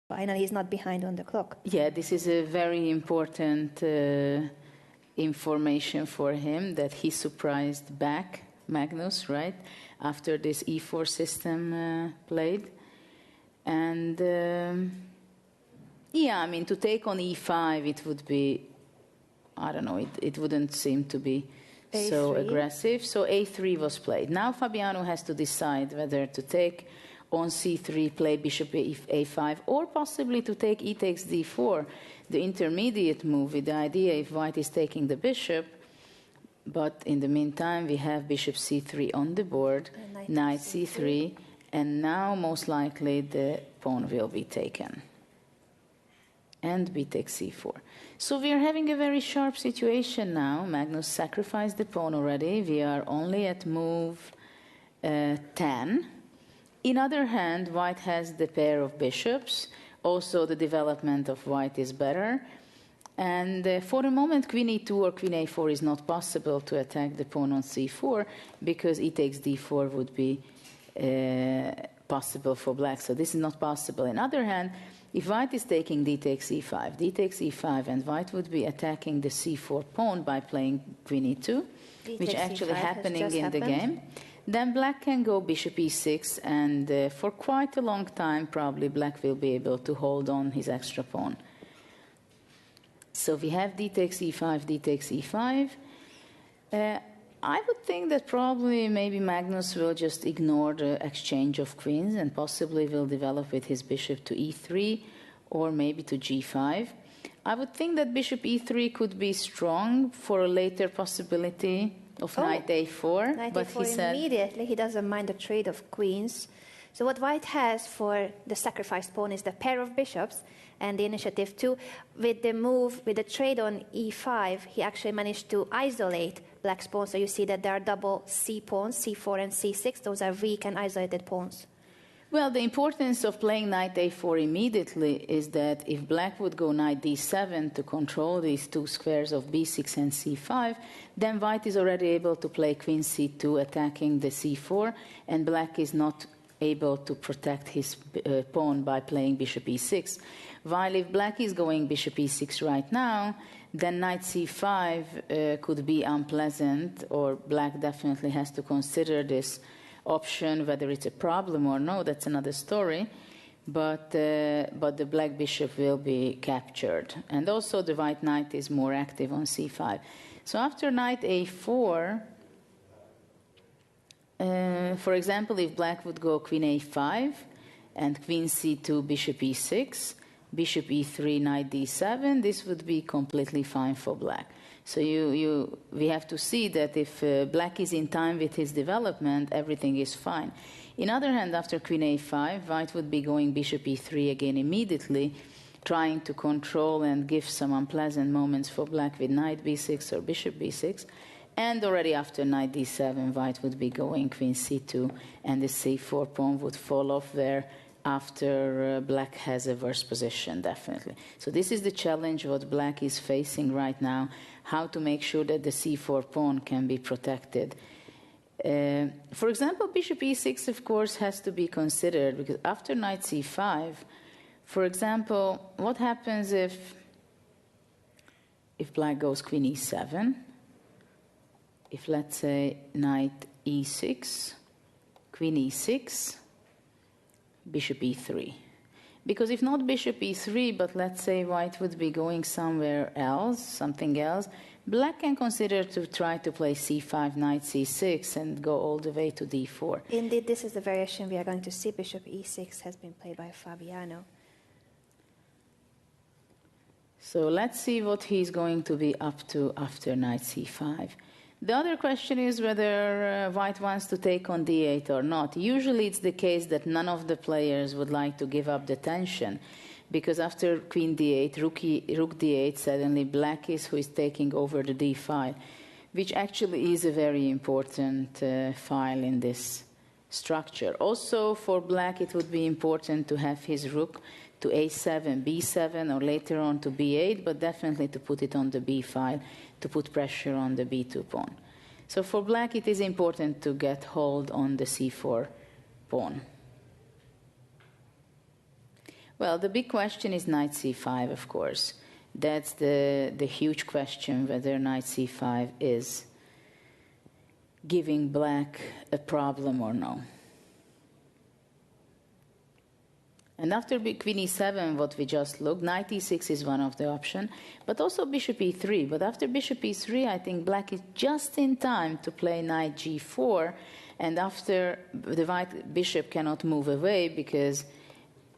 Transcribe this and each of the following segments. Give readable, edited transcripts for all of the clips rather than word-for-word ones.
Finally, he's not behind on the clock. Yeah, this is a very important information for him, that he surprised back Magnus, right, after this e4 system played. And yeah, I mean, to take on e5, it would be, I don't know, it wouldn't seem to be A3. so aggressive. So a3 was played. Now Fabiano has to decide whether to take on c3, play bishop a5, or possibly to take e takes d4, the intermediate move, with the idea if white is taking the bishop. But in the meantime, we have bishop c3 on the board, knight c3, and now most likely the pawn will be taken. And b takes c4. So we are having a very sharp situation now. Magnus sacrificed the pawn already. We are only at move 10. In other hand, white has the pair of bishops. Also, the development of white is better. And for the moment, queen e2 or queen a4 is not possible to attack the pawn on c4, because e takes d4 would be possible for black. So this is not possible. On the other hand, if white is taking d takes e5, and white would be attacking the c4 pawn by playing queen e2, which actually happening in the game, then black can go bishop e6, and for quite a long time, probably black will be able to hold on his extra pawn. So we have d takes e5, d takes e5. I would think that probably maybe Magnus will just ignore the exchange of queens and possibly will develop with his bishop to e3 or maybe to g5. I would think that bishop e3 could be strong for a later possibility of knight a4. Knight but a4 he said immediately. He doesn't mind the trade of queens. So what white has for the sacrificed pawn is the pair of bishops and the initiative 2. With the move, with the trade on e5, he actually managed to isolate black's pawn. So you see that there are double c pawns, c4 and c6. Those are weak and isolated pawns. Well, the importance of playing knight a4 immediately is that if black would go knight d7 to control these two squares of b6 and c5, then white is already able to play queen c2 attacking the c4, and black is not able to protect his pawn by playing bishop e6. While if black is going bishop e6 right now, then knight c5 could be unpleasant, or black definitely has to consider this option. Whether it's a problem or no, that's another story. But the black bishop will be captured. And also the white knight is more active on c5. So after knight a4, for example, if black would go queen a5 and queen c2, bishop e6, bishop e3, knight d7, this would be completely fine for black. So we have to see that if black is in time with his development, everything is fine. In other hand, after queen a5, white would be going bishop e3 again immediately, trying to control and give some unpleasant moments for black with knight b6 or bishop b6. And already after knight d7, white would be going queen c2, and the c4 pawn would fall off there after black has a worse position, definitely. So this is the challenge what black is facing right now, how to make sure that the c4 pawn can be protected. For example, bishop e6, of course, has to be considered, because after knight c5, for example, what happens if black goes queen e7? If, let's say, knight e6, queen e6, bishop e3. Because if not bishop e3, but let's say white would be going somewhere else, something else, black can consider to try to play c5, knight c6, and go all the way to d4. Indeed, this is the variation we are going to see. Bishop e6 has been played by Fabiano. So let's see what he's going to be up to after knight c5. The other question is whether white wants to take on d8 or not. Usually it's the case that none of the players would like to give up the tension, because after queen d8, rook d8, suddenly black is who is taking over the d file, which actually is a very important file in this structure. Also for black it would be important to have his rook to a7, b7, or later on to b8, but definitely to put it on the b file, to put pressure on the b2 pawn. So for black it is important to get hold on the c4 pawn. Well, the big question is knight c5, of course. That's the huge question, whether knight c5 is giving black a problem or no. And after queen e7, what we just looked, knight e6 is one of the options, but also bishop e3. But after bishop e3, I think black is just in time to play knight g4, and after the white bishop cannot move away because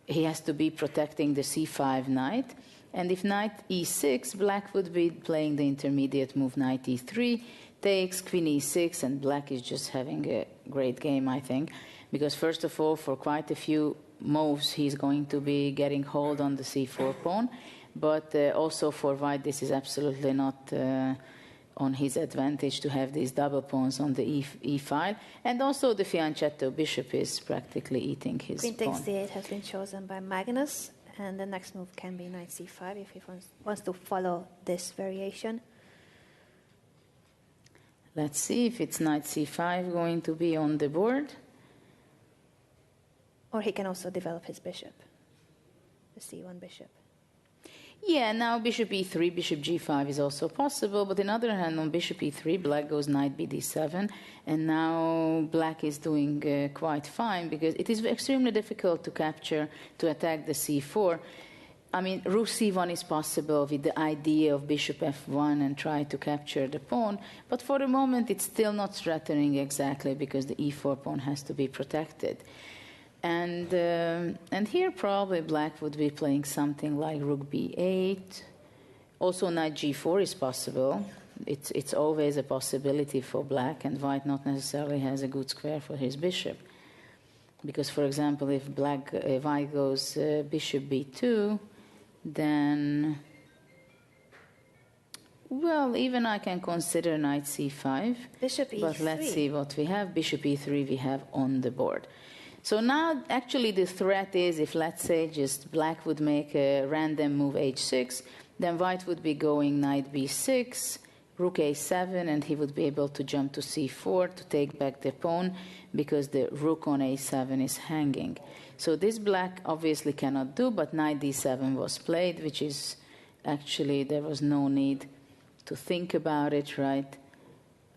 he has to be protecting the c5 knight. And if knight e6, black would be playing the intermediate move knight e3, takes queen e6, and black is just having a great game, I think, because first of all, for quite a few moves, he's going to be getting hold on the c4 pawn, but also for white, this is absolutely not on his advantage to have these double pawns on the e file, and also the fianchetto bishop is practically eating his Queen pawn. takes d8 has been chosen by Magnus, and the next move can be knight c5 if he wants to follow this variation. Let's see if it's knight c5 going to be on the board. Or he can also develop his bishop, the c1 bishop. Yeah, now bishop e3, bishop g5 is also possible, but on the other hand, on bishop e3, black goes knight bd7, and now black is doing quite fine, because it is extremely difficult to capture, to attack the c4. I mean, rook c1 is possible with the idea of bishop f1 and try to capture the pawn, but for the moment it's still not threatening exactly, because the e4 pawn has to be protected. And here probably black would be playing something like rook b8. Also knight g4 is possible. It's always a possibility for black, and white not necessarily has a good square for his bishop. Because, for example, if white goes bishop b2, then, well, even I can consider knight c5. Bishop e3. But let's see what we have. Bishop e3 we have on the board. So now, actually, the threat is if, let's say, just black would make a random move h6, then white would be going knight b6, rook a7, and he would be able to jump to c4 to take back the pawn, because the rook on a7 is hanging. So this black obviously cannot do, but knight d7 was played, which is actually, there was no need to think about it, right?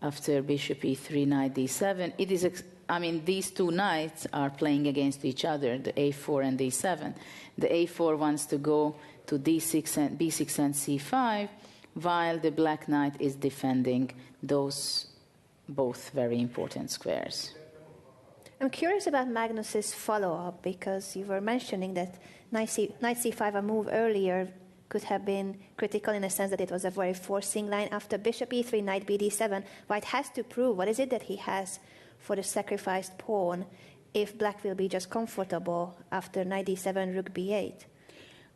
After bishop e3, knight d7, it is... I mean, these two knights are playing against each other, the a4 and d7. The a4 wants to go to d6 and b6 and c5, while the black knight is defending those both very important squares. I'm curious about Magnus's follow-up, because you were mentioning that knight c5, a move earlier, could have been critical in a sense that it was a very forcing line. After bishop e3, knight bd7, white has to prove what is it that he has for the sacrificed pawn if black will be just comfortable after knight d7, rook b8.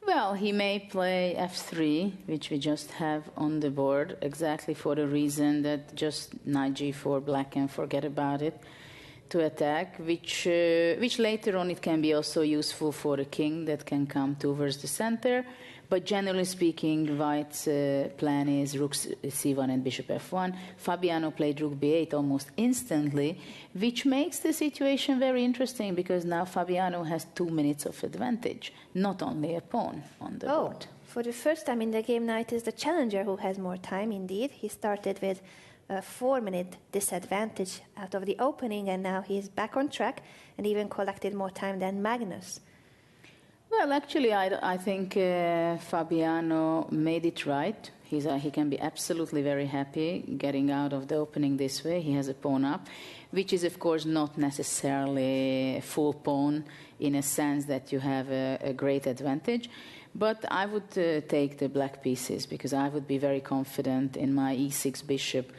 Well, he may play f3, which we just have on the board, exactly for the reason that just knight g4, black can forget about it to attack, which later on it can be also useful for the king that can come towards the center. But generally speaking, white's plan is rook c1 and bishop f1. Fabiano played rook b8 almost instantly, which makes the situation very interesting, because now Fabiano has 2 minutes of advantage, not only a pawn on the board. For the first time in the game, knight is the challenger who has more time indeed. He started with a 4-minute disadvantage out of the opening, and now he's back on track and even collected more time than Magnus. Well, actually, I think Fabiano made it right. He can be absolutely very happy getting out of the opening this way. He has a pawn up, which is, of course, not necessarily a full pawn in a sense that you have a great advantage. But I would take the black pieces, because I would be very confident in my e6 bishop,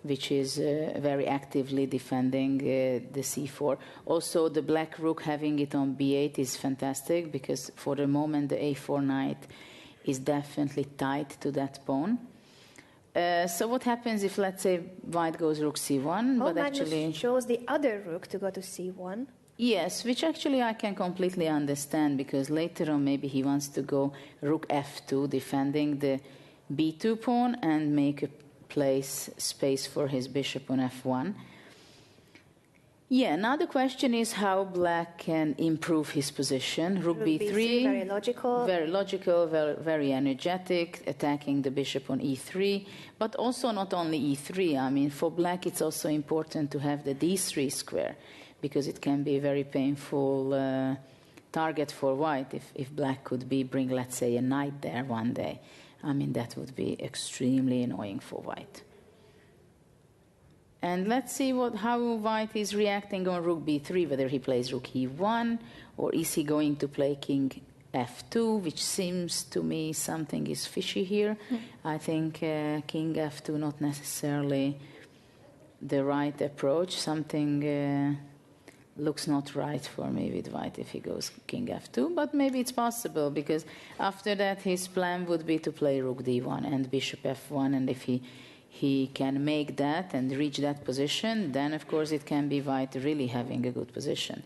which is very actively defending the c4. Also, the black rook having it on b8 is fantastic, because for the moment the a4 knight is definitely tied to that pawn. So what happens if, let's say, white goes rook c1? But actually chose the other rook to go to c1. Yes, which actually I can completely understand, because later on maybe he wants to go rook f2, defending the b2 pawn and make a space for his bishop on f1. Yeah, now the question is how black can improve his position. Rook b3, very logical. Very logical, very energetic, attacking the bishop on e3, but also not only e3. I mean, for black it's also important to have the d3 square, because it can be a very painful target for white if black could bring, let's say, a knight there one day. I mean, that would be extremely annoying for white. And let's see how white is reacting on rook b3, whether he plays rook e1, or is he going to play king f2, which seems to me something is fishy here. I think king f2 not necessarily the right approach. Something looks not right for me with white if he goes king f2, but maybe it's possible, because after that his plan would be to play rook d1 and bishop f1, and if he can make that and reach that position, then of course it can be white really having a good position.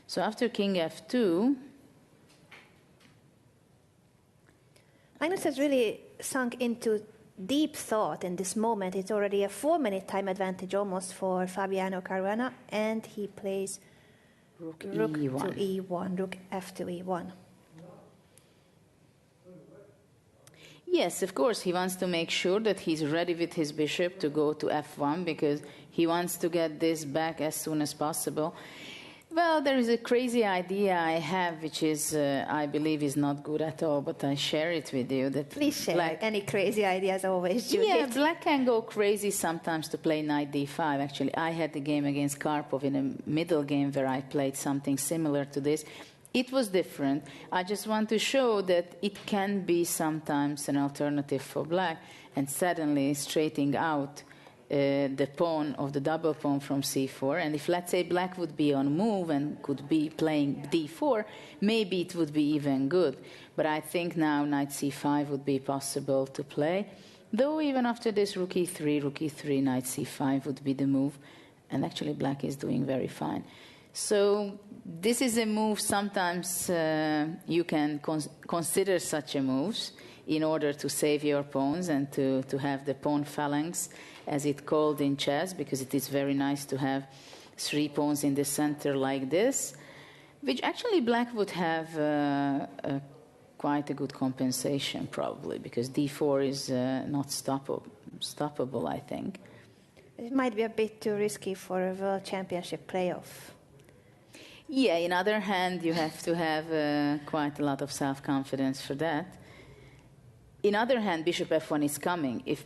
So after king f2, Magnus has really sunk into deep thought in this moment. It's already a 4-minute time advantage almost for Fabiano Caruana, and he plays rook to e1, rook f to e1. Yes, of course, he wants to make sure that he's ready with his bishop to go to f1, because he wants to get this back as soon as possible. Well, there is a crazy idea I have, which is, I believe, is not good at all, but I share it with you. That Please share. Any crazy ideas always, Judith. Yeah, black can go crazy sometimes to play knight d5. Actually, I had the game against Karpov in a middle game where I played something similar to this. It was different. I just want to show that it can be sometimes an alternative for black, and suddenly straightening out the pawn of the double pawn from c4. And if, let's say, black would be on move and could be playing d4, maybe it would be even good. But I think now knight c5 would be possible to play. Though even after this rook e3, knight c5 would be the move. And actually black is doing very fine. So this is a move sometimes you can consider such a move in order to save your pawns and to have the pawn phalanx, as it's called in chess, because it is very nice to have 3 pawns in the center like this, which actually black would have quite a good compensation probably, because d4 is not stoppable, I think. It might be a bit too risky for a World Championship playoff. Yeah, on the other hand, you have to have quite a lot of self-confidence for that. On the other hand, bishop f1 is coming. If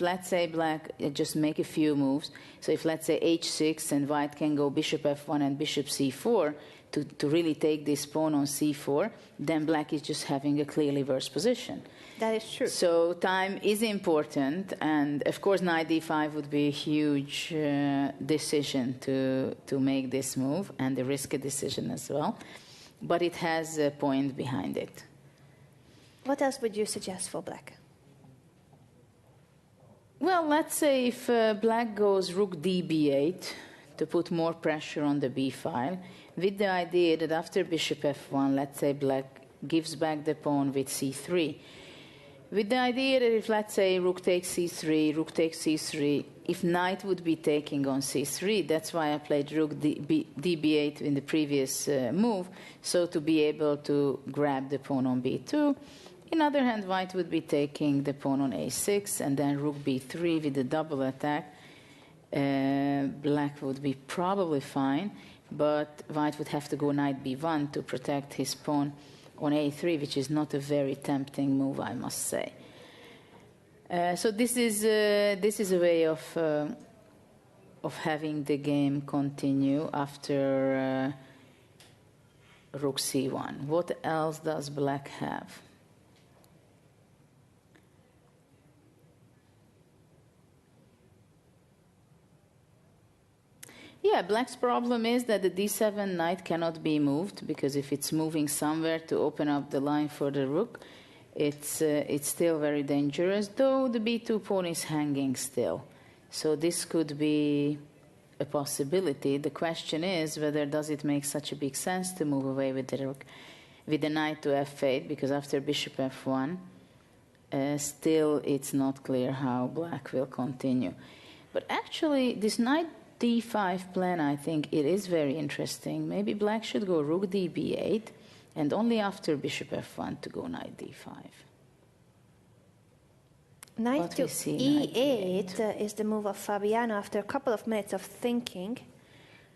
let's say black just make a few moves, so if let's say h6 and white can go bishop f1 and bishop c4 to really take this pawn on c4, then black is just having a clearly worse position. That is true. So time is important, and of course knight d5 would be a huge decision to make this move, and a risky decision as well. But it has a point behind it. What else would you suggest for black? Well, let's say if black goes rook db8 to put more pressure on the b file, with the idea that after bishop f1, let's say black gives back the pawn with c3. With the idea that if, let's say, rook takes c3, if knight would be taking on c3, that's why I played rook db8 in the previous move, so to be able to grab the pawn on b2. On the other hand, white would be taking the pawn on a6, and then rook b3 with the double attack. Black would be probably fine, but white would have to go knight b1 to protect his pawn on a3, which is not a very tempting move, I must say. So this is a way of having the game continue after rook c1. What else does black have? Yeah, black's problem is that the d7 knight cannot be moved, because if it's moving somewhere to open up the line for the rook, it's still very dangerous, though the b2 pawn is hanging still. So this could be a possibility. The question is whether does it make such a big sense to move away with the rook, with the knight to f8, because after bishop f1, still it's not clear how black will continue. But actually, this knight d5 plan, I think it is very interesting. Maybe black should go rook d b8, and only after bishop f1 to go knight d5. Knight What to we see, e8 is the move of Fabiano after a couple of minutes of thinking.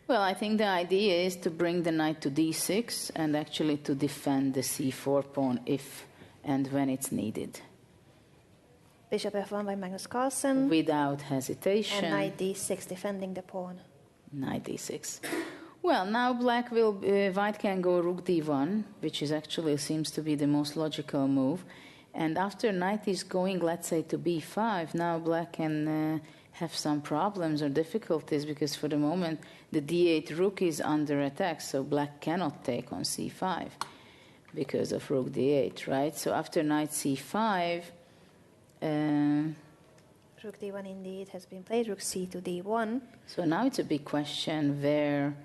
Well, I think the idea is to bring the knight to d6 and actually to defend the c4 pawn if and when it's needed. Bishop f1 by Magnus Carlsen. Without hesitation. And knight d6 defending the pawn. Knight d6. Well, now white can go rook d1, which is actually seems to be the most logical move. And after knight is going, let's say, to b5, now black can have some problems or difficulties, because for the moment the d8 rook is under attack, so black cannot take on c5 because of rook d8, right? So after knight c5, rook d1 indeed has been played, rook c to d1. So now it's a big question where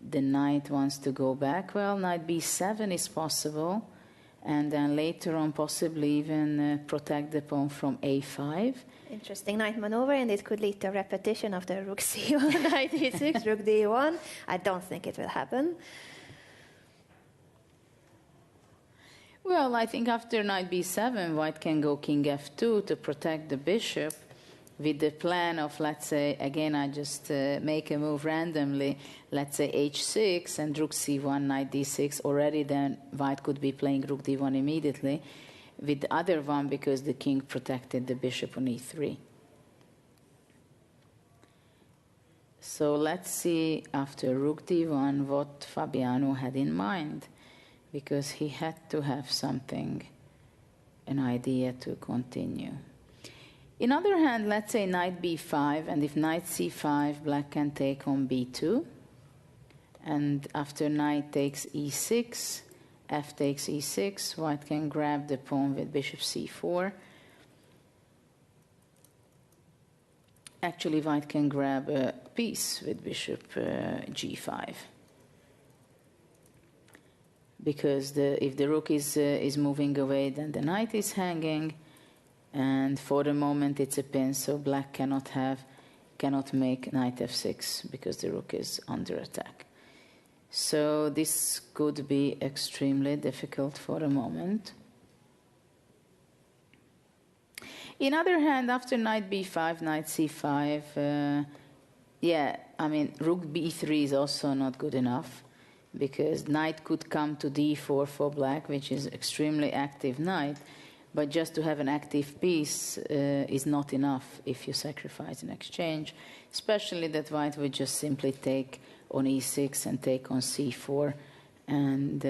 the knight wants to go back. Well, knight b7 is possible, and then later on possibly even protect the pawn from a5. Interesting knight maneuver, and it could lead to a repetition of the rook c1, knight d6, rook d1. I don't think it will happen. Well, I think after knight b7, white can go king f2 to protect the bishop, with the plan of, let's say, again, I just make a move randomly, let's say h6 and rook c1, knight d6. Already then white could be playing rook d1 immediately, with the other one because the king protected the bishop on e3. So let's see after rook d1 what Fabiano had in mind, because he had to have something, an idea to continue. In other hand, let's say knight b5, and if knight c5, black can take on b2. And after knight takes e6, f takes e6, white can grab the pawn with bishop c4. Actually, white can grab a piece with bishop g5. Because if the rook is moving away, then the knight is hanging. And for the moment it's a pin, so black cannot make knight f6 because the rook is under attack. So this could be extremely difficult for the moment. In other hand, after knight b5, knight c5, rook b3 is also not good enough, because knight could come to d4 for black, which is extremely active knight. But just to have an active piece is not enough if you sacrifice an exchange, especially that white would just simply take on e6 and take on c4 and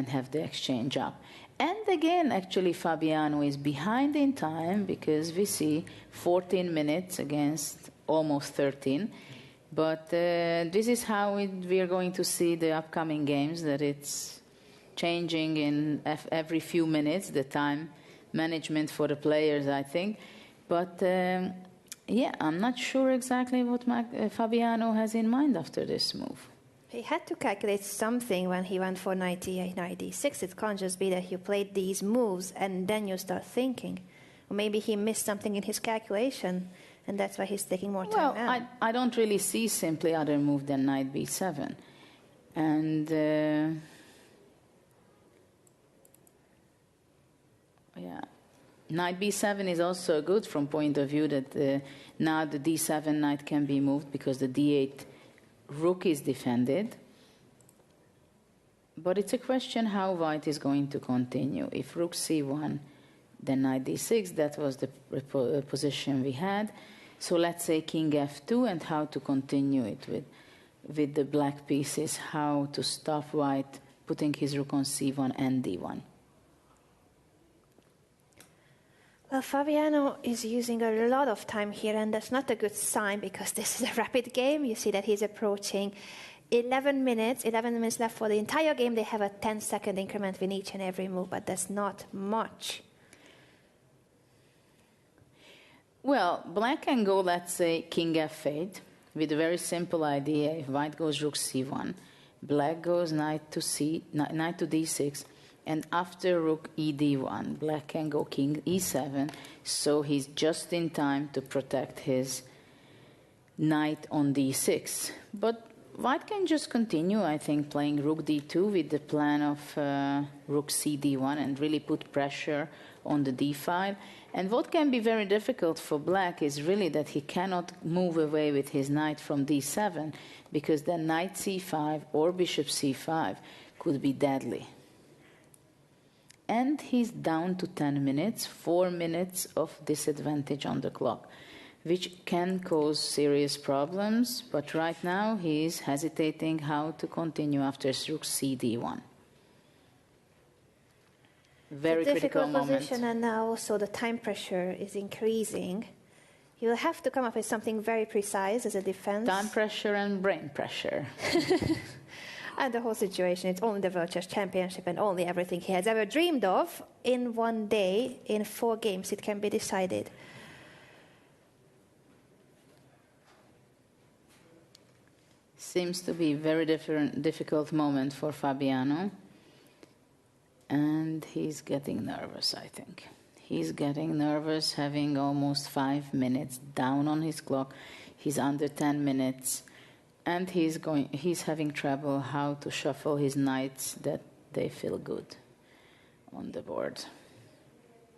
have the exchange up. And again, actually, Fabiano is behind in time, because we see 14 minutes against almost 13. But this is how we are going to see the upcoming games, that it's changing in every few minutes, the time management for the players, I think. But I'm not sure exactly what Fabiano has in mind after this move. He had to calculate something when he went for knight e8, knight d6. It can't just be that you played these moves and then you start thinking. Or maybe he missed something in his calculation, and that's why he's taking more time now. Well, I don't really see simply other move than knight b7. And... knight b7 is also good from point of view that now the d7 knight can be moved because the d8 rook is defended. But it's a question how white is going to continue. If rook c1, then knight d6, that was the position we had. So let's say king f2, and how to continue it with the black pieces, how to stop white putting his rook on c1 and d1. Well, Fabiano is using a lot of time here, and that's not a good sign, because this is a rapid game. You see that he's approaching 11 minutes left for the entire game. They have a 10-second increment with each and every move, but that's not much. Well, black can go, let's say, king f8, with a very simple idea. If white goes rook c1, black goes knight to d6, and after rook ed1, black can go king e7, so he's just in time to protect his knight on d6. But white can just continue, I think, playing rook d2 with the plan of rook c d1 and really put pressure on the d file. And what can be very difficult for black is really that he cannot move away with his knight from d7, because then knight c5 or bishop c5 could be deadly. And he's down to 10 minutes, 4 minutes of disadvantage on the clock, which can cause serious problems. But right now he is hesitating how to continue after rook c d1. Very critical moment. Position, and now also the time pressure is increasing. You'll have to come up with something very precise as a defense. Time pressure and brain pressure. And the whole situation, it's only the World Chess Championship and only everything he has ever dreamed of. In one day, in 4 games, it can be decided. Seems to be a very difficult moment for Fabiano. And he's getting nervous, I think. He's getting nervous, having almost 5 minutes down on his clock. He's under 10 minutes. And he's having trouble how to shuffle his knights that they feel good on the board.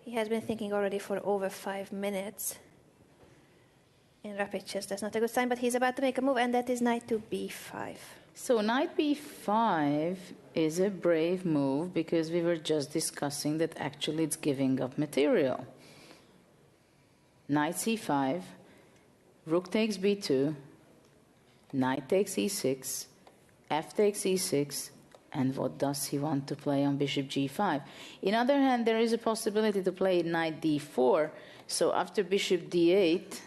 He has been thinking already for over 5 minutes. In rapid chess, that's not a good sign, but he's about to make a move, and that is knight to b5. So knight b5 is a brave move, because we were just discussing that actually it's giving up material. Knight c5, rook takes b2, knight takes e6, f takes e6, and what does he want to play on bishop g5? In other hand, there is a possibility to play knight d4, so after bishop d8,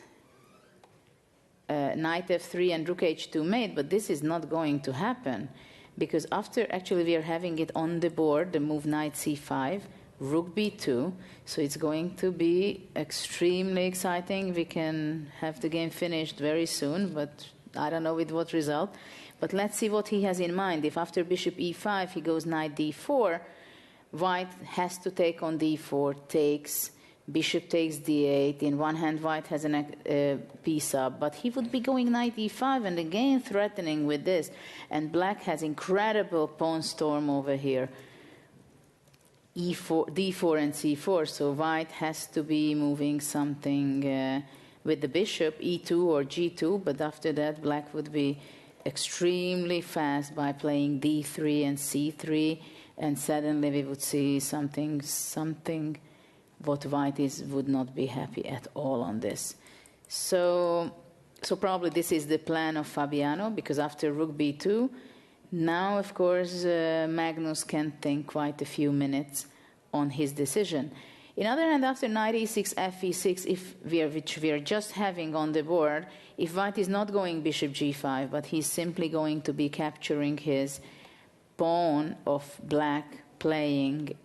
knight f3 and rook h2 mate, but this is not going to happen, because after actually we are having it on the board, the move knight c5, rook b2, so it's going to be extremely exciting. We can have the game finished very soon, but I don't know with what result. But let's see what he has in mind. If after bishop e5 he goes knight d4, white has to take on d4, takes, bishop takes d8. In one hand, white has a piece up, but he would be going knight e5 and again threatening with this. And black has incredible pawn storm over here. E4, d4 and c4, so white has to be moving something with the bishop, e2 or g2, but after that black would be extremely fast by playing d3 and c3, and suddenly we would see something what white would not be happy at all on this. So probably this is the plan of Fabiano, because after rook b2, now of course Magnus can think quite a few minutes on his decision. In other hand, after knight e6, f e6, which we are just having on the board, if white is not going bishop g5, but he's simply going to be capturing his pawn of black playing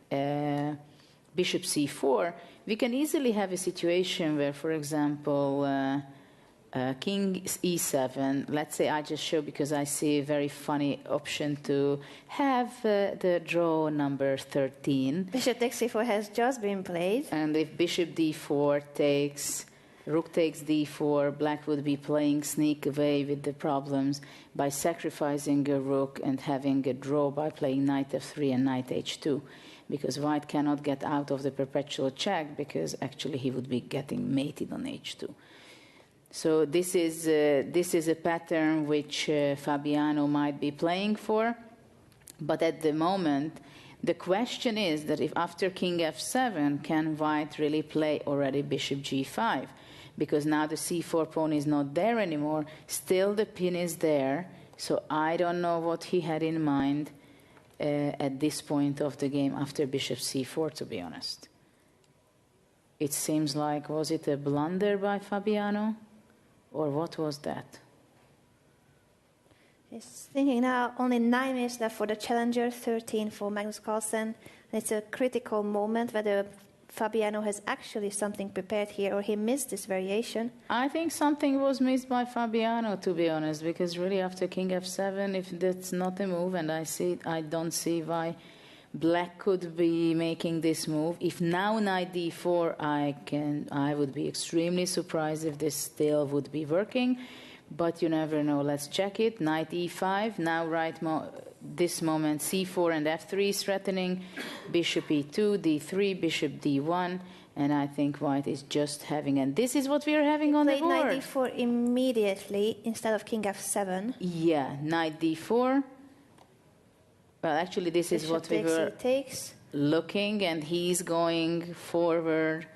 bishop c4, we can easily have a situation where, for example, king e7, let's say I just show because I see a very funny option to have the draw number 13. Bishop takes c4 has just been played. And if bishop d4 takes, rook takes d4, black would be playing sneak away with the problems by sacrificing a rook and having a draw by playing knight f3 and knight h2. Because white cannot get out of the perpetual check, because actually he would be getting mated on h2. So this is a pattern which Fabiano might be playing for. But at the moment, the question is that if after king f7, can white really play already bishop g5? Because now the c4 pawn is not there anymore. Still the pin is there. So I don't know what he had in mind at this point of the game after bishop c4, to be honest. It seems like, was it a blunder by Fabiano? Or what was that? He's thinking now only 9 minutes left for the challenger, 13 for Magnus Carlsen. And it's a critical moment whether Fabiano has actually something prepared here or he missed this variation. I think something was missed by Fabiano, to be honest, because really after king f7, if that's not a move, and I don't see why black could be making this move. If now knight d4, I would be extremely surprised if this still would be working. but you never know. Let's check it. Knight e5. Now this moment c4 and f3 is threatening. Bishop e2, d3, bishop d1. And I think white is just having, and this is what we are having on the board. Knight d4 immediately instead of king f7. Yeah, knight d4. Well, actually, this is what we were looking, and he's going forward.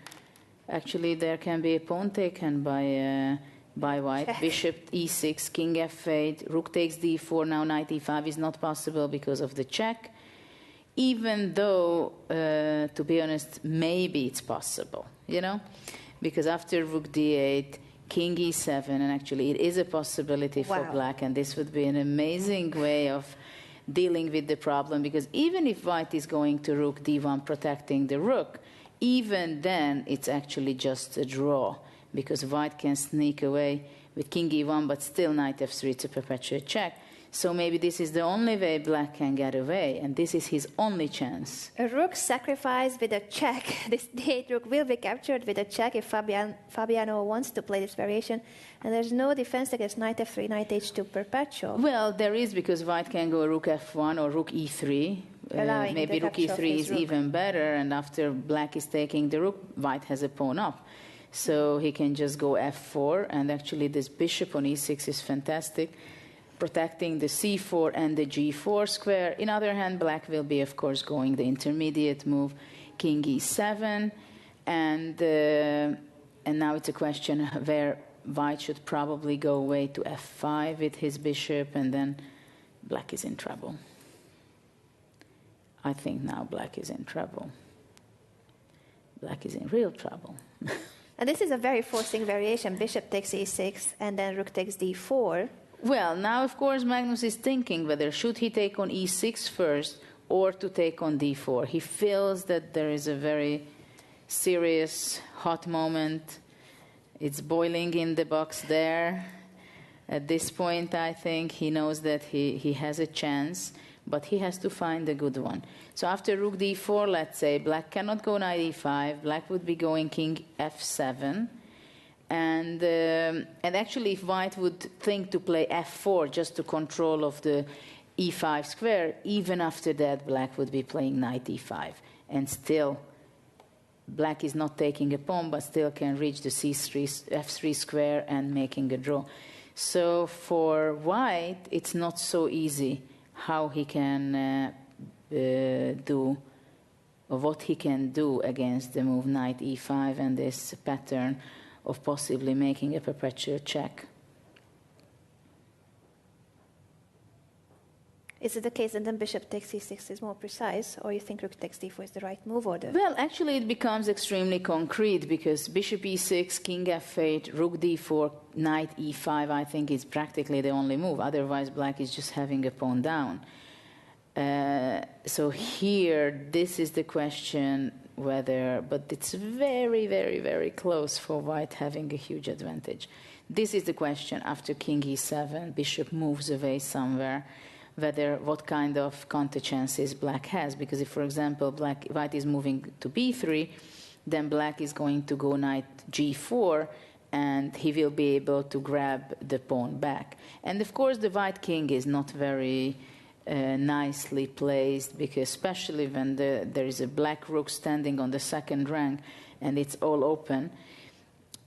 Actually, there can be a pawn taken by white. Check. Bishop e6, king f8, rook takes d4. Now knight e5 is not possible because of the check. Even though, to be honest, maybe it's possible, you know? Because after rook d8, king e7, and actually it is a possibility for black, and this would be an amazing way of dealing with the problem, because even if white is going to rook d1 protecting the rook, even then it's actually just a draw, because white can sneak away with king e1, but still knight f3 to perpetuate check. So maybe this is the only way black can get away, and this is his only chance. A rook sacrificed with a check. This d8 rook will be captured with a check if Fabiano wants to play this variation. And there's no defense against knight f3, knight h2 perpetual. Well, there is, because white can go rook f1 or rook e3. Maybe rook e3 is even better, and after black is taking the rook, white has a pawn up. So he can just go f4, and actually this bishop on e6 is fantastic, protecting the c4 and the g4 square. In other hand, black will be, of course, going the intermediate move, king e7, and now it's a question where white should probably go away to f5 with his bishop, and then black is in trouble. I think now black is in trouble. Black is in real trouble. And this is a very forcing variation. Bishop takes e6, and then rook takes d4. Well, now, of course, Magnus is thinking whether should he take on e6 first or to take on d4. He feels that there is a very serious, hot moment. It's boiling in the box there. At this point, I think he knows that he has a chance, but he has to find a good one. So after rook d4, let's say, black cannot go knight e5. Black would be going king f7. And actually, if white would think to play f4 just to control of the e5 square, even after that, black would be playing knight e5. And still, black is not taking a pawn, but still can reach the f3 square and making a draw. So for white, it's not so easy how he can do, or what he can do against the move knight e5 and this pattern of possibly making a perpetual check. Is it the case that then bishop takes e6 is more precise, or you think rook takes d4 is the right move order? Well, actually it becomes extremely concrete, because bishop e6, king f8, rook d4, knight e5, I think is practically the only move. Otherwise, black is just having a pawn down. So here, this is the question whether, but it's very, very, very close for white having a huge advantage. This is the question after king e7, bishop moves away somewhere, whether what kind of counter chances black has. Because if, for example, white is moving to b3, then black is going to go knight g4, and he will be able to grab the pawn back. And of course, the white king is not very nicely placed, because especially when there is a black rook standing on the second rank and it's all open,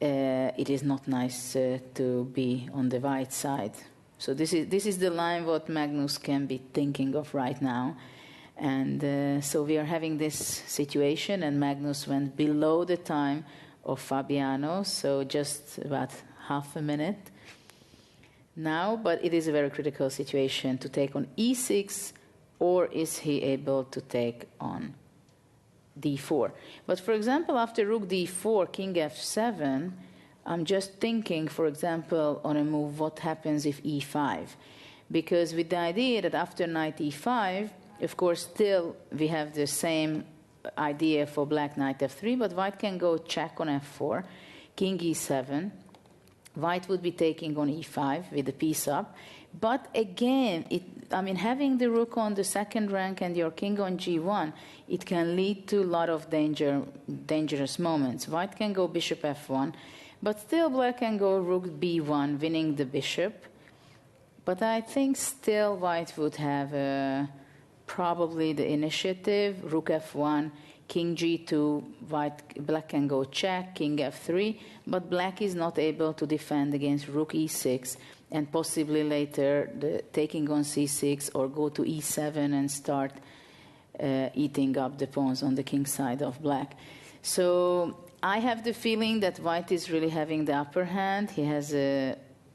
it is not nice to be on the white side. So this is the line what Magnus can be thinking of right now. And so we are having this situation, and Magnus went below the time of Fabiano, so just about half a minute now, but it is a very critical situation to take on e6, or is he able to take on d4? But for example, after rook d4, king f7, I'm just thinking, for example, on a move, what happens if e5? Because with the idea that after knight e5, of course, still we have the same idea for black knight f3, but white can go check on f4, king e7, white would be taking on e5 with the piece up. But again, having the rook on the second rank and your king on g1, it can lead to a lot of dangerous moments. White can go bishop f1, But still black can go rook b1, winning the bishop. But I think still white would have probably the initiative. Rook f1, king g2, black can go check, king f3. But black is not able to defend against rook e6. And possibly later taking on c6 or go to e7 and start eating up the pawns on the king side of black. So I have the feeling that white is really having the upper hand. He has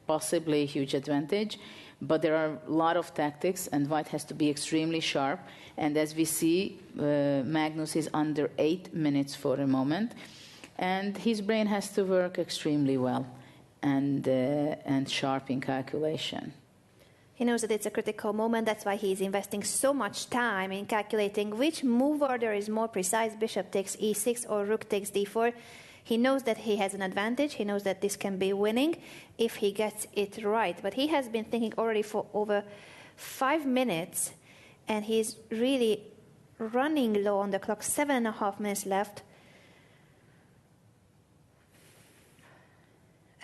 possibly a huge advantage, but there are a lot of tactics and white has to be extremely sharp. And as we see, Magnus is under 8 minutes for a moment, and his brain has to work extremely well and sharp in calculation. He knows that it's a critical moment. That's why he's investing so much time in calculating which move order is more precise. Bishop takes e6 or rook takes d4. He knows that he has an advantage. He knows that this can be winning if he gets it right. But he has been thinking already for over 5 minutes, and he's really running low on the clock. 7.5 minutes left.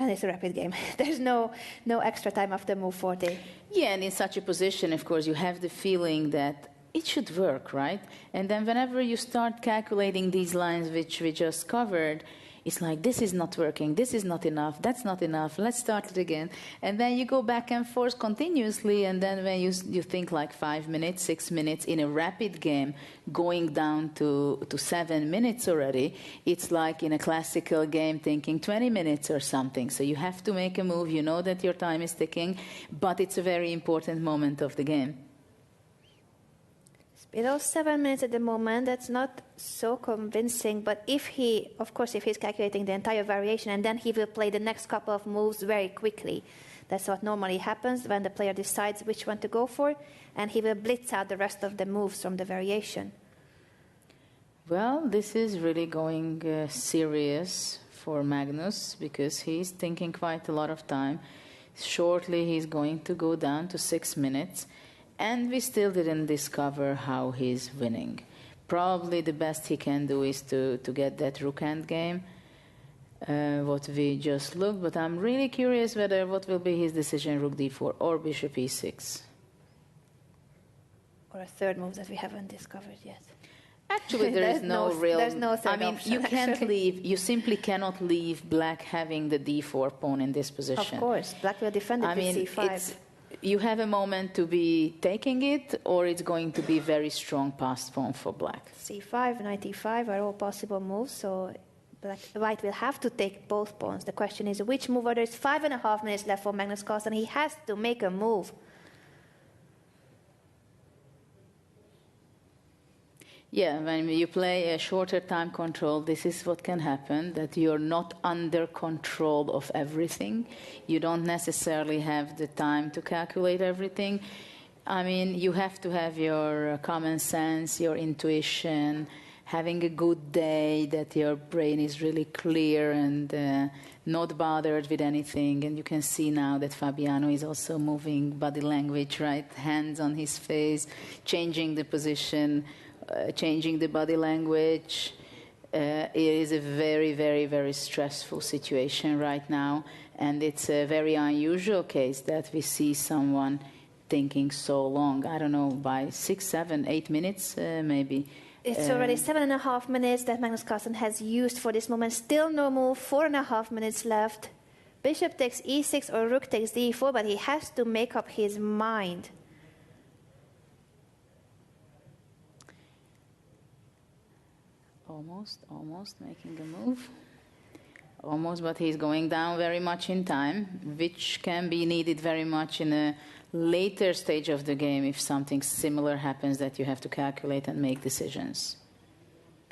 And it's a rapid game. There's no extra time after move 40. Yeah, and in such a position, of course, you have the feeling that it should work, right? And then whenever you start calculating these lines which we just covered, it's like, this is not working, this is not enough, that's not enough, let's start it again. And then you go back and forth continuously, and then when you think like 5 minutes, 6 minutes in a rapid game, going down to 7 minutes already, it's like in a classical game thinking 20 minutes or something. So you have to make a move, you know that your time is ticking, but it's a very important moment of the game. Below 7 minutes at the moment, that's not so convincing, but if he's calculating the entire variation, and then he will play the next couple of moves very quickly. That's what normally happens when the player decides which one to go for, and he will blitz out the rest of the moves from the variation. Well, this is really going serious for Magnus, because he's thinking quite a lot of time. Shortly, he's going to go down to 6 minutes. And we still didn't discover how he's winning. Probably the best he can do is to get that rook endgame, what we just looked. But I'm really curious what will be his decision, rook d4 or bishop e6. Or a third move that we haven't discovered yet. Actually, there's no real... There's no third option, you can't leave... You simply cannot leave black having the d4 pawn in this position. Of course, black will defend it with c5. You have a moment to be taking it, or it's going to be very strong passed pawn for black. c5, knight e5 are all possible moves, so white will have to take both pawns. The question is which move order. There's 5.5 minutes left for Magnus Carlsen. He has to make a move. Yeah, when you play a shorter time control, this is what can happen, that you're not under control of everything. You don't necessarily have the time to calculate everything. I mean, you have to have your common sense, your intuition, having a good day, that your brain is really clear and not bothered with anything. And you can see now that Fabiano is also moving body language, right? Hands on his face, changing the position, changing the body language. It is a very, very, very stressful situation right now, and it's a very unusual case that we see someone thinking so long. I don't know, by 6, 7, 8 minutes maybe. It's already 7.5 minutes that Magnus Carlsen has used for this moment. Still no move, 4.5 minutes left. Bishop takes e6 or rook takes d4, but he has to make up his mind. Almost making a move. Almost, but he's going down very much in time, which can be needed very much in a later stage of the game if something similar happens that you have to calculate and make decisions.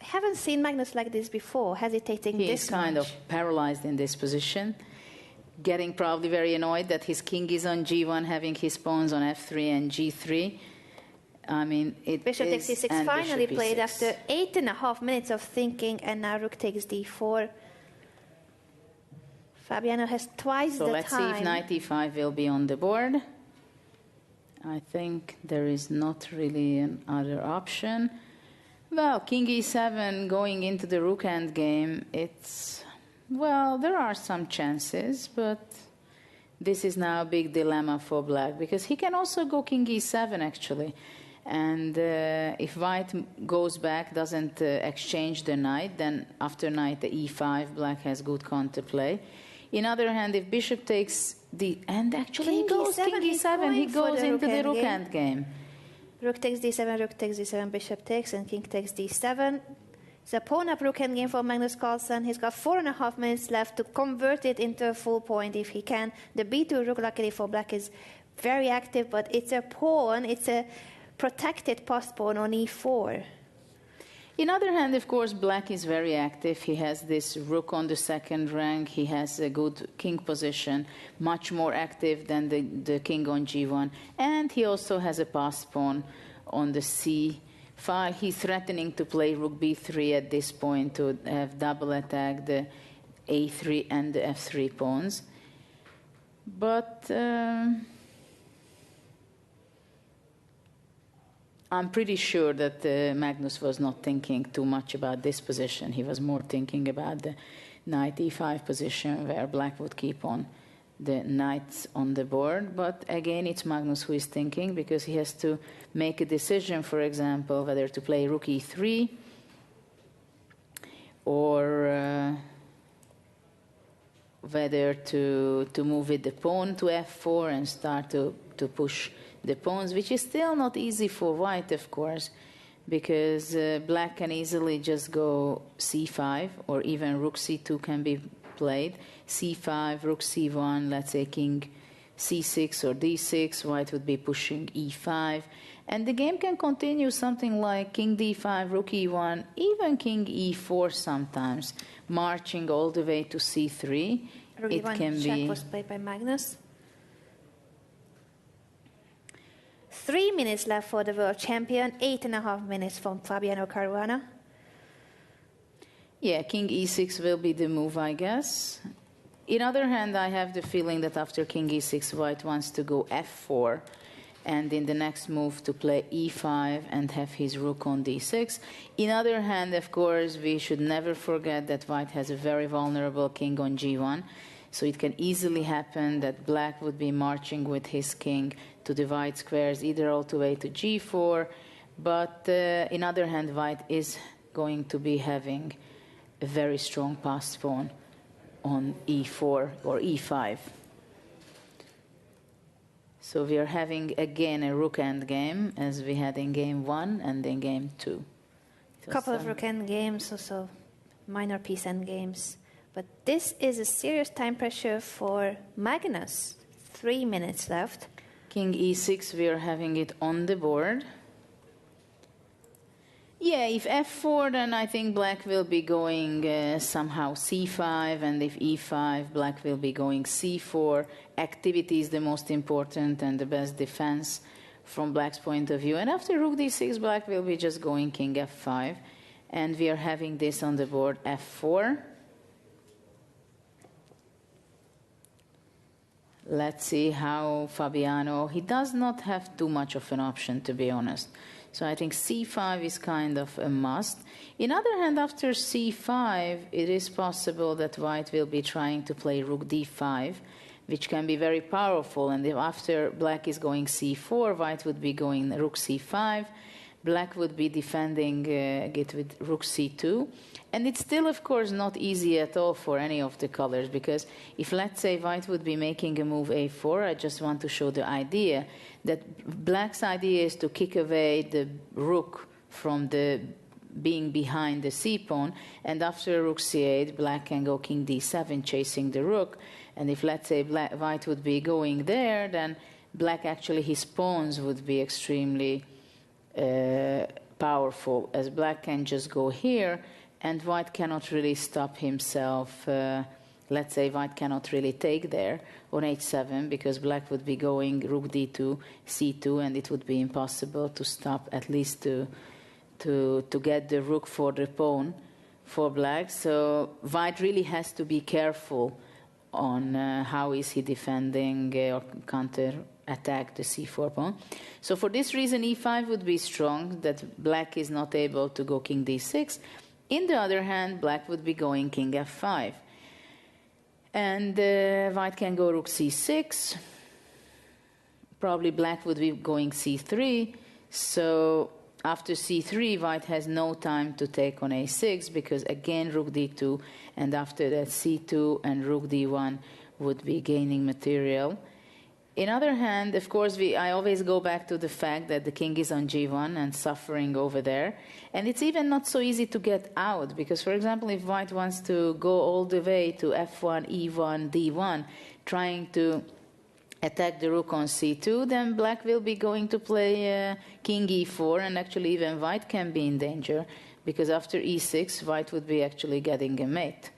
I haven't seen Magnus like this before, hesitating this much. He's kind of paralyzed in this position, getting probably very annoyed that his king is on g1, having his pawns on f3 and g3. I mean, Bishop takes e6 finally played after 8.5 minutes of thinking, and now rook takes d4. Fabiano has twice the time. So let's see if knight e5 will be on the board. I think there is not really another option. Well, king e7 going into the rook endgame, it's Well, there are some chances, but this is now a big dilemma for black, because he can also go king e7, actually. And if white goes back, doesn't exchange the knight, then after knight the e5, black has good counterplay. In other hand, if bishop takes the... And actually King he goes E7, king e7, he goes into the rook endgame. Rook takes d7, rook takes d7, bishop takes, and king takes d7. The pawn up rook endgame for Magnus Carlsen. He's got 4.5 minutes left to convert it into a full point if he can. The b2 rook, luckily for black, is very active, but it's a pawn. It's a protected post pawn on e4. In other hand, of course, black is very active. He has this rook on the second rank. He has a good king position, much more active than the king on g1. And he also has a passed pawn on the c file. He's threatening to play rook b3 at this point to have double attack the a3 and the f3 pawns. But I'm pretty sure that Magnus was not thinking too much about this position. He was more thinking about the knight e5 position, where black would keep on the knights on the board. But again, it's Magnus who is thinking, because he has to make a decision, for example, whether to play rook e3 or whether to move with the pawn to f4 and start to push the pawns, which is still not easy for white, of course, because black can easily just go c5, or even rook c2 can be played. c5, rook c1, let's say king c6 or d6, white would be pushing e5. And the game can continue something like king d5, rook e1, even king e4 sometimes, marching all the way to c3. Rook It e1 can check be... was played by Magnus. 3 minutes left for the world champion, 8.5 minutes from Fabiano Caruana. Yeah, king e6 will be the move, I guess. In other hand, I have the feeling that after king e6, white wants to go f4, and in the next move to play e5 and have his rook on d6. In other hand, of course, we should never forget that white has a very vulnerable king on g1, so it can easily happen that black would be marching with his king to divide squares, either all the way to g4, but in other hand, white is going to be having a very strong passed pawn on e4 or e5. So we are having again a rook endgame, as we had in game 1 and in game 2. A couple of rook endgames, also minor piece endgames. But this is a serious time pressure for Magnus. 3 minutes left. King e6, we are having it on the board. Yeah, if f4, then I think black will be going somehow c5, and if e5, black will be going c4. Activity is the most important and the best defense from black's point of view. And after rook d6, black will be just going king f5. And we are having this on the board, f4. Let's see how Fabiano... He does not have too much of an option, to be honest. So I think c5 is kind of a must. In other hand, after c5, it is possible that white will be trying to play rook d5, which can be very powerful. And if after black is going c4, white would be going rook c5. Black would be defending it with rook c2. And it's still, of course, not easy at all for any of the colors, because if, let's say, white would be making a move a4, I just want to show the idea that black's idea is to kick away the rook from the being behind the c-pawn, and after rook c8, black can go king d7, chasing the rook. And if, let's say, white would be going there, then black, actually, his pawns would be extremely powerful, as black can just go here, and white cannot really stop himself. Let's say white cannot really take there on h7, because black would be going rook d2, c2, and it would be impossible to stop, at least to get the rook for the pawn for black. So white really has to be careful on how is he defending or counter attack the c4 pawn. So for this reason, e5 would be strong, that black is not able to go king d6. In the other hand, black would be going king f5. And white can go rook c6. Probably black would be going c3. So after c3, white has no time to take on a6 because again rook d2, and after that c2 and rook d1 would be gaining material. In other hand, of course, I always go back to the fact that the king is on g1 and suffering over there. And it's even not so easy to get out because, for example, if white wants to go all the way to f1, e1, d1, trying to attack the rook on c2, then black will be going to play king e4, and actually even white can be in danger because after e6, white would be actually getting a mate.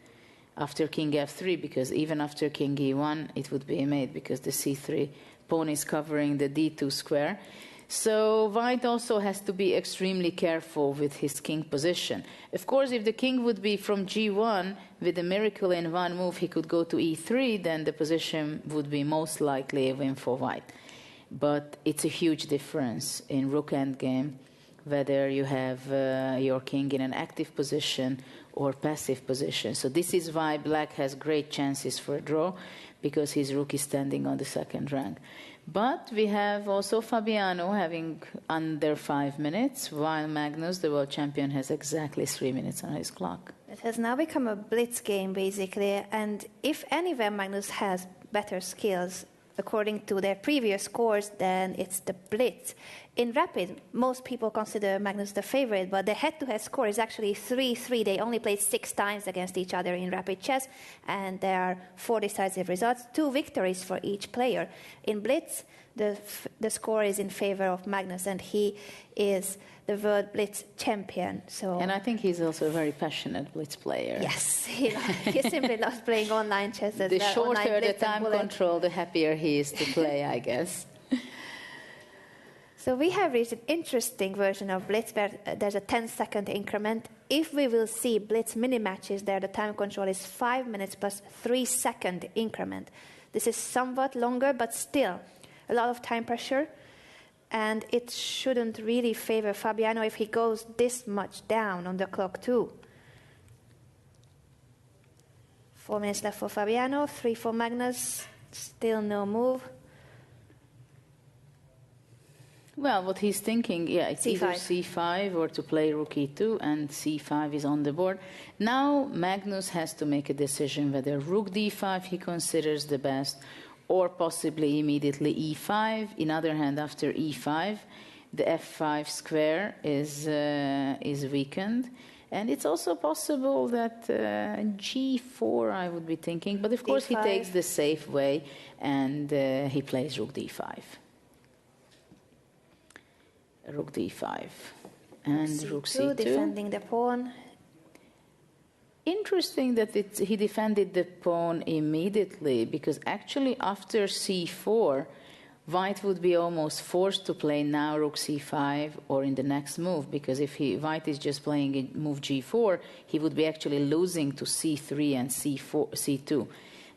After king f3, because even after king e1, it would be a mate because the c3 pawn is covering the d2 square. So white also has to be extremely careful with his king position. Of course, if the king would be from g1, with a miracle in one move, he could go to e3, then the position would be most likely a win for white. But it's a huge difference in rook endgame, whether you have your king in an active position or passive position. So this is why black has great chances for a draw, because his rook is standing on the second rank. But we have also Fabiano having under 5 minutes, while Magnus, the world champion, has exactly 3 minutes on his clock. It has now become a blitz game, basically, and if anywhere Magnus has better skills, according to their previous scores, then it's the blitz. In rapid, most people consider Magnus the favorite, but the head-to-head score is actually 3-3. They only played 6 times against each other in rapid chess, and there are 4 decisive results, 2 victories for each player. In blitz, the score is in favor of Magnus, and he is the world blitz champion. So, and I think he's also a very passionate blitz player. Yes, he simply loves playing online chess as the well. shorter the time control, the happier he is to play, I guess. So we have reached an interesting version of blitz where there's a 10-second increment. If we will see blitz mini-matches there, the time control is 5 minutes plus 3-second increment. This is somewhat longer, but still a lot of time pressure. And it shouldn't really favor Fabiano if he goes this much down on the clock too. 4 minutes left for Fabiano, 3 for Magnus, still no move. Well, what he's thinking, yeah, it's C5. either c5 or to play rook e2, and c5 is on the board. Now Magnus has to make a decision whether rook d5 he considers the best, or possibly immediately e5. In other hand, after e5, the f5 square is weakened. And it's also possible that g4, I would be thinking. But of course, D5. he takes the safe way, and he plays rook d5. Rook d5. And C2, rook c2. defending the pawn. Interesting that he defended the pawn immediately, because actually after c4, white would be almost forced to play now rook c5 or in the next move, because if white is just playing a move g4, he would be actually losing to c3 and c2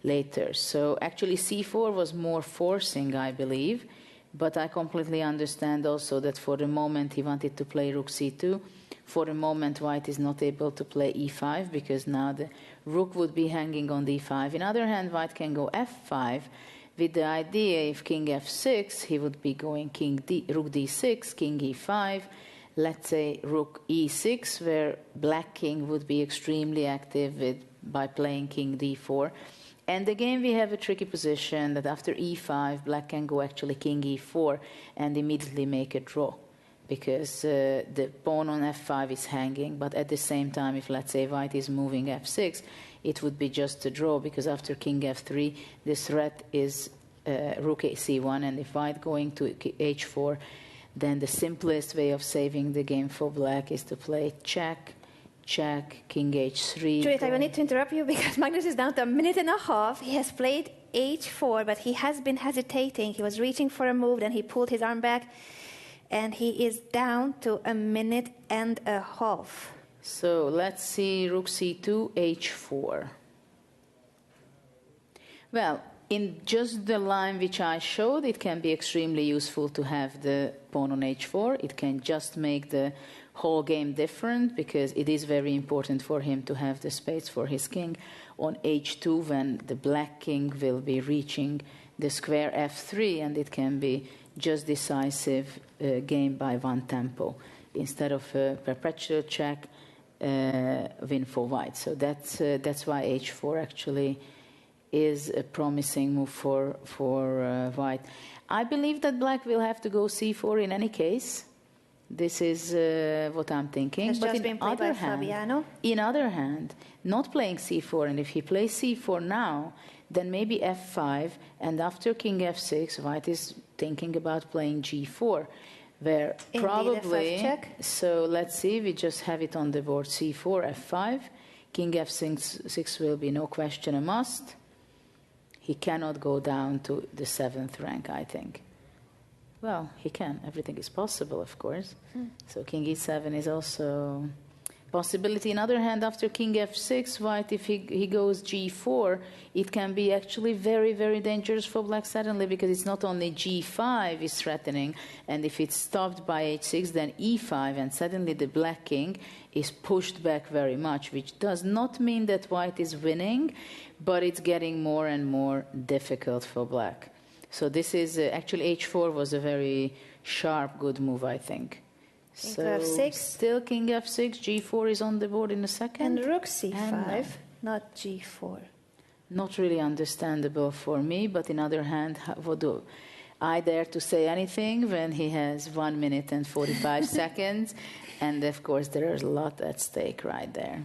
later. So actually c4 was more forcing, I believe, but I completely understand also that for the moment he wanted to play rook c2. For a moment, white is not able to play e5 because now the rook would be hanging on d5. In other hand, white can go f5 with the idea if king f6, he would be going rook d6, king e5, let's say rook e6, where black king would be extremely active by playing king d4. And again, we have a tricky position that after e5, black can go actually king e4 and immediately make a draw, because the pawn on f5 is hanging, but at the same time, if let's say white is moving f6, it would be just a draw, because after king f3, the threat is rook c1, and if white going to h4, then the simplest way of saving the game for black is to play check, check, king h3. Juliet, I will need to interrupt you because Magnus is down to a minute and a half. He has played h4, but he has been hesitating. He was reaching for a move, then he pulled his arm back, and he is down to a minute and a half. So let's see rook c2, h4. Well, in just the line which I showed, it can be extremely useful to have the pawn on h4. It can just make the whole game different, because it is very important for him to have the space for his king. on h2 when the black king will be reaching the square f3, and it can be just decisive game by one tempo instead of a perpetual check win for white. So that's why h4 actually is a promising move for white. I believe that black will have to go c4 in any case. This is what I'm thinking. Has but just been played by Fabiano. In other hand, not playing c4, and if he plays c4 now, then maybe f5, and after king f6, white is thinking about playing g4, where indeed, probably, F5 check. so let's see, we just have it on the board, c4, f5, king f6 will be no question a must. He cannot go down to the 7th rank, I think. Well, he can. Everything is possible, of course. So king e7 is also possibility. On the other hand, after king f6, white, if he goes g4, it can be actually very, very dangerous for black suddenly, because it's not only g5 is threatening, and if it's stopped by h6, then e5, and suddenly the black king is pushed back very much, which does not mean that white is winning, but it's getting more and more difficult for black. So this is actually h4 was a very sharp, good move, I think. King So f6. still king f6, g4 is on the board in a second. And rook c5, And, not g4. Not really understandable for me, but on the other hand, what do I dare to say anything when he has 1 minute and 45 seconds? And of course, there is a lot at stake right there.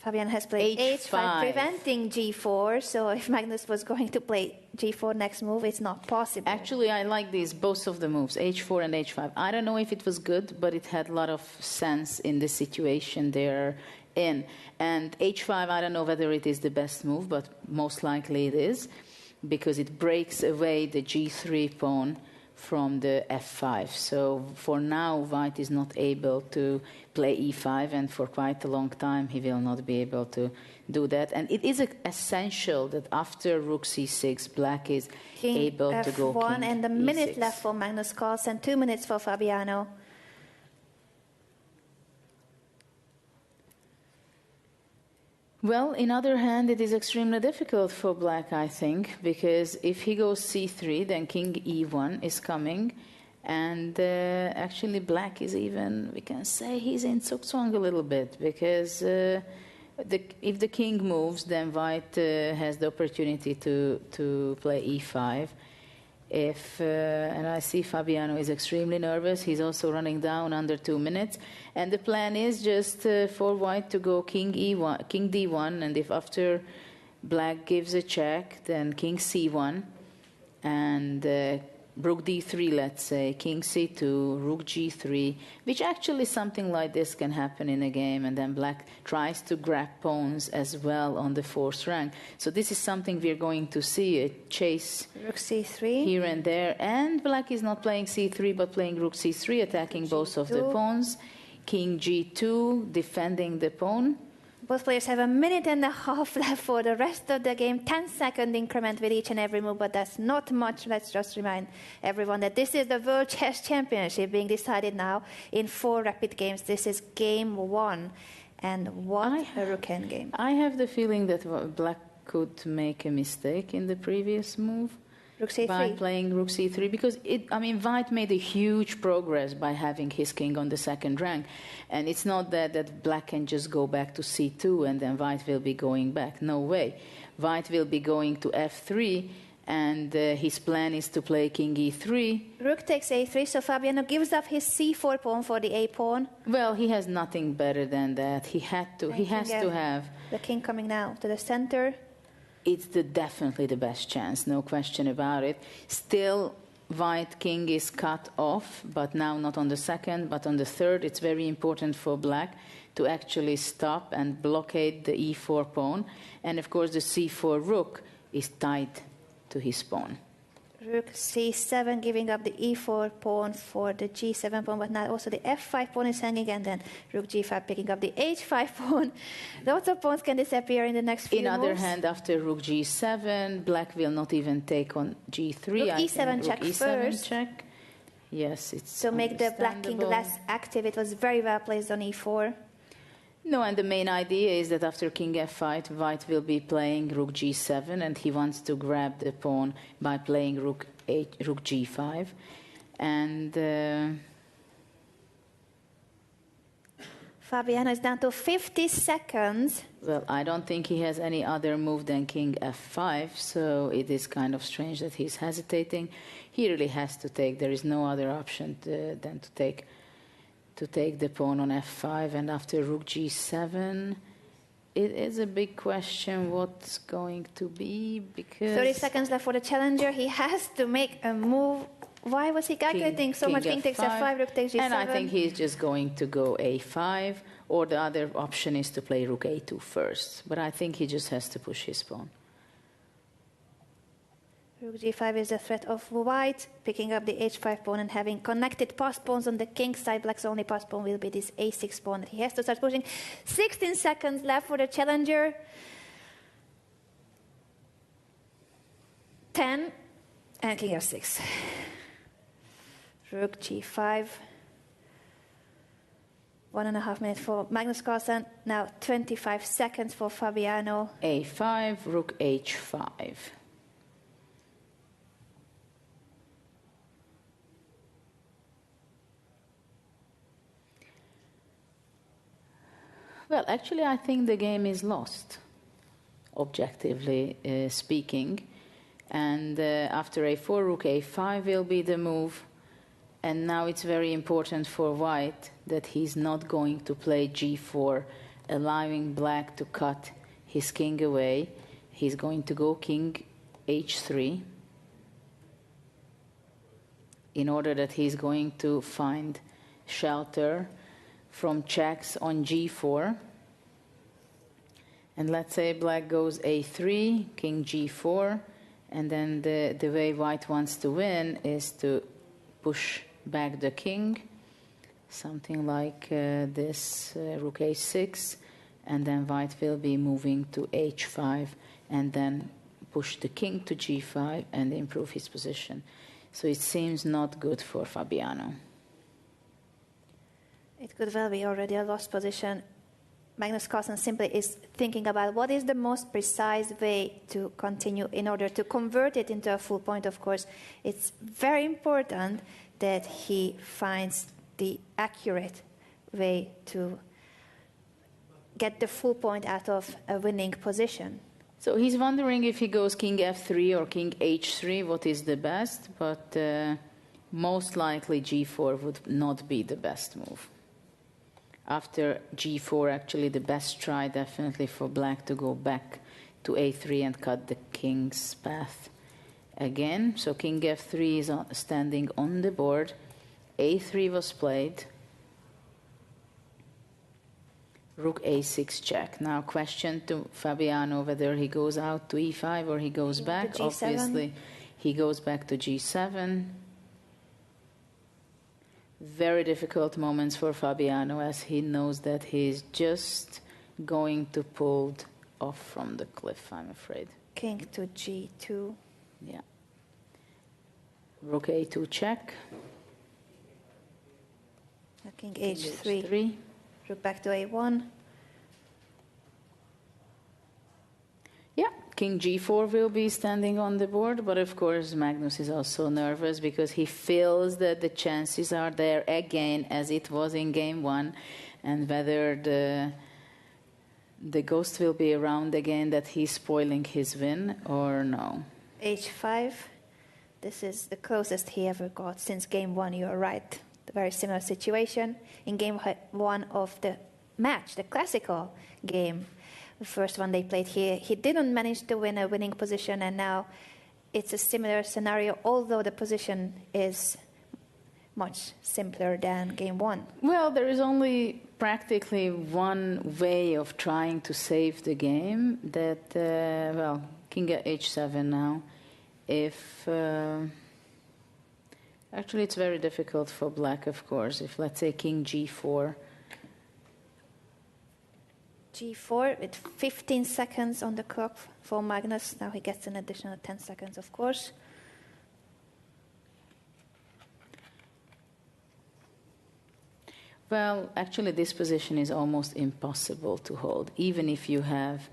Fabian has played H5. h5, preventing g4. So if Magnus was going to play g4 next move, it's not possible. Actually, I like these, both of the moves, h4 and h5. I don't know if it was good, but it had a lot of sense in the situation they're in. And h5, I don't know whether it is the best move, but most likely it is, because it breaks away the g3 pawn from the f5. So for now, white is not able to play e5, and for quite a long time he will not be able to do that. And it is essential that after rook c6, black is king able f1, to go king and a e6. minute left for Magnus Carlsen, 2 minutes for Fabiano. Well, in other hand, it is extremely difficult for black, I think, because if he goes c3, then king e1 is coming, and actually black is even, we can say he's in zugzwang a little bit, because if the king moves, then white has the opportunity to play e5. And I see Fabiano is extremely nervous. He's also running down under 2 minutes. And the plan is just for white to go king e1, king d1, and if after black gives a check, then king c1, and rook d3, let's say, king c2, rook g3, which actually something like this can happen in a game, and then black tries to grab pawns as well on the 4th rank. So this is something we're going to see, a chase Rook c3. here and there, and black is not playing c3 but playing rook c3, attacking both of the pawns, king g2, defending the pawn. Both players have a minute and a half left for the rest of the game. 10-second increment with each and every move, but that's not much. Let's just remind everyone that this is the World Chess Championship being decided now in 4 rapid games. This is game 1. And what a rook endgame. I have the feeling that black could make a mistake in the previous move. Rook c3. By playing rook c3, because white made a huge progress by having his king on the 2nd rank, and it's not that black can just go back to c2 and then white will be going back. No way. White will be going to f3, and his plan is to play king e3. Rook takes a3, so Fabiano gives up his c4 pawn for the a pawn. Well, he has nothing better than that. He has to have the king coming now to the center. It's definitely the best chance, no question about it. Still, white king is cut off, but now not on the 2nd, but on the 3rd. It's very important for black to actually stop and blockade the e4 pawn. And of course, the c4 rook is tied to his pawn. Rook c7, giving up the e4 pawn for the g7 pawn, but now also the f5 pawn is hanging, and then rook g5 picking up the h5 pawn. Lots of pawns can disappear in the next few moves. In other hand, after rook g7, black will not even take on g3. Rook e7 check e7 first. check. Yes, it's to make the black king understandable. less active. It was very well placed on e4. No, and the main idea is that after king f5, white will be playing rook g7, and he wants to grab the pawn by playing rook g5. And Fabiano is down to 50 seconds. well, I don't think he has any other move than king f5, so it is kind of strange that he's hesitating. He really has to take. There is no other option than to take the pawn on f5, and after rook g7, it is a big question what's going to be, because 30 seconds left for the challenger. He has to make a move. Why was he calculating so much? King takes f5, rook takes g7. And I think he's just going to go a5, or the other option is to play rook a2 first. But I think he just has to push his pawn. Rook g5 is the threat of white, picking up the h5 pawn and having connected pass pawns on the king side. Black's only pass pawn will be this a6 pawn that he has to start pushing. 16 seconds left for the challenger. 10 and king f6. Rook g5. 1.5 minutes for Magnus Carlsen. Now 25 seconds for Fabiano. a5, rook h5. Well, actually, I think the game is lost, objectively speaking. And after a4, rook a5 will be the move. And now it's very important for white that he's not going to play g4, allowing black to cut his king away. He's going to go king h3 in order that he's going to find shelter from checks on g4. And let's say black goes a3, king g4, and then the way white wants to win is to push back the king, something like this, rook a6, and then white will be moving to h5 and then push the king to g5 and improve his position. So it seems not good for Fabiano. It could well be already a lost position. Magnus Carlsen simply is thinking about what is the most precise way to continue in order to convert it into a full point. Of course, it's very important that he finds the accurate way to get the full point out of a winning position. So he's wondering if he goes king f3 or king h3, what is the best, but most likely g4 would not be the best move. After g4, actually the best try definitely for black to go back to a3 and cut the king's path again. So king f3 is standing on the board. a3 was played. Rook a6 check. Now question to Fabiano whether he goes out to e5 or he goes back. Obviously he goes back to g7. Very difficult moments for Fabiano, as he knows that he's just going to pull off from the cliff, I'm afraid. King to g2. Yeah. Rook a2 check. King h3. Rook back to a1. Yeah, king g4 will be standing on the board, but of course Magnus is also nervous because he feels that the chances are there again as it was in game 1, and whether the ghost will be around again, that he's spoiling his win or no. h5. This is the closest he ever got since game 1, you're right. A very similar situation in game 1 of the match, the classical game. The first one they played here, he didn't manage to win a winning position, and now it's a similar scenario, although the position is much simpler than game 1. Well, there is only practically one way of trying to save the game, that, well, king at h7 now. If, actually it's very difficult for black, of course, if let's say king g4. g4 with 15 seconds on the clock for Magnus. Now he gets an additional 10 seconds, of course. Well, actually, this position is almost impossible to hold, even if you have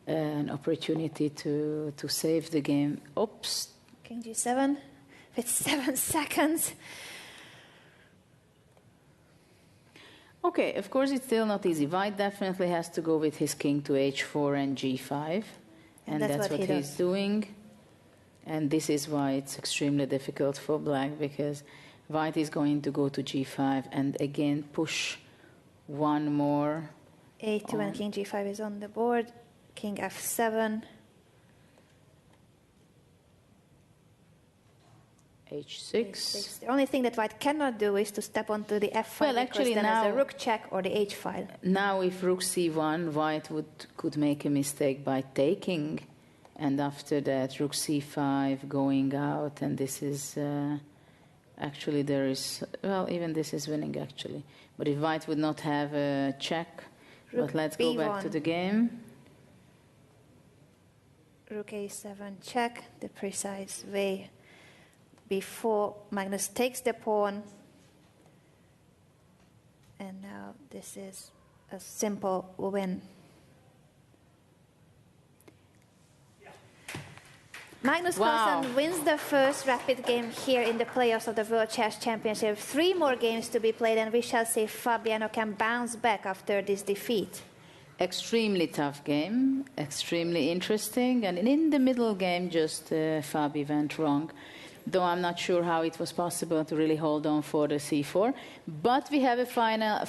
an opportunity to save the game. Oops. King G7 with 7 seconds. Okay, of course, it's still not easy. White definitely has to go with his king to H4 and G5. And that's what he's doing. And this is why it's extremely difficult for black, because white is going to go to G5 and again push one more. A2 and King G5 is on the board. King F7. H6. The only thing that white cannot do is to step onto the F file, well, actually then now, as a rook check or the H file. Now if rook C1, white could make a mistake by taking, and after that rook C5 going out, and this is actually there is, well, even this is winning actually. But if white would not have a check, rook but let's B1. go back to the game. Rook A7 check, the precise way before Magnus takes the pawn. And now this is a simple win. Magnus Carlsen wins the first rapid game here in the playoffs of the World Chess Championship. 3 more games to be played, and we shall see if Fabiano can bounce back after this defeat. Extremely tough game, extremely interesting, and in the middle game just Fabi went wrong. Though I'm not sure how it was possible to really hold on for the C4. But we have a final